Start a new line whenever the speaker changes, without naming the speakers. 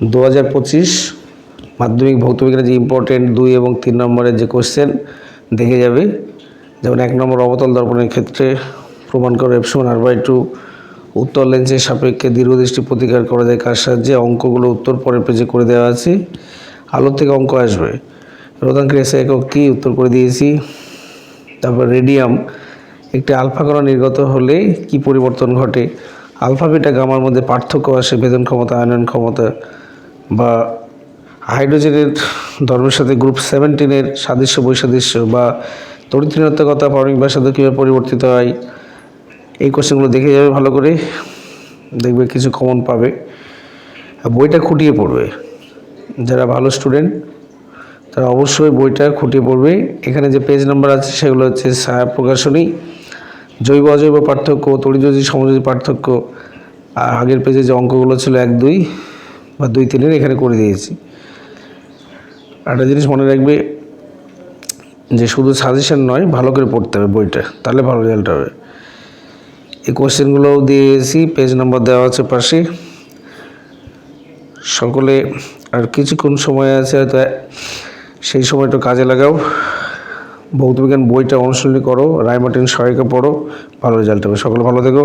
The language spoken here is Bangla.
2025 মাধ্যমিক ভৌত বিজ্ঞানের যে ইম্পর্টেন্ট 2 এবং 3 নম্বরের যে কোশ্চেন দেখে যাবে। যেমন 1 নম্বর অবতল দর্পণের ক্ষেত্রে প্রমাণ করো f=r/2 উত্তর লেন্সের সাপেক্ষে দীর্ঘদৃষ্টি প্রতিকার করা যায় কার সাহায্যে। অঙ্কগুলো উত্তর পরের পেজে করে দেওয়া আছে। আলোর থেকে অঙ্ক আসবে। রোধাঙ্কের এসআই একক কি উত্তর করে দিয়েছি। তারপর রেডিয়াম একটি আলফা কণা নির্গত হলে কি পরিবর্তন ঘটে। আলফা বিটা গামার মধ্যে পার্থক্য আসে ভেদন ক্ষমতা আয়নন ক্ষমতা। বা হাইড্রোজেনের ধর্মের সাথে গ্রুপ 17 সাদৃশ্য বৈসাদৃশ্য বা তড়িৎ ঋণাত্মকতা পারমাণবিক ব্যাসার্ধ কীভাবে পরিবর্তিত হয়। এই কোশ্চেনগুলো দেখে যাবে ভালো করে, দেখবে কিছু কমন পাবে। বইটা খুঁটিয়ে পড়বে, যারা ভালো স্টুডেন্ট তারা অবশ্যই বইটা খুঁটিয়ে পড়বে। এখানে যে পেজ নাম্বার আছে সেগুলো হচ্ছে ছায়া প্রকাশনী, জৈব অজৈব পার্থক্য, তড়িৎ সমযোজী পার্থক্য। আর আগের পেজে যে অঙ্কগুলো ছিল 1, 2 বা 2, 3 এখানে করে দিয়েছি। একটা জিনিস মনে রাখবে যে শুধু সাজেশন নয়, ভালো করে পড়তে হবে বইটা, তাহলে ভালো রেজাল্ট হবে। এই কোশ্চেনগুলোও দিয়েছি, পেজ নাম্বার দেওয়া আছে পাশে। সকলে আর কিছুক্ষণ সময় আছে, হয়তো সেই সময়টা কাজে লাগাও। ভৌতবিজ্ঞান বইটা অনুশীলনী করো, রায় মার্টিন সহায়িকা পড়ো, ভালো রেজাল্ট হবে। সকলে ভালো থেকো।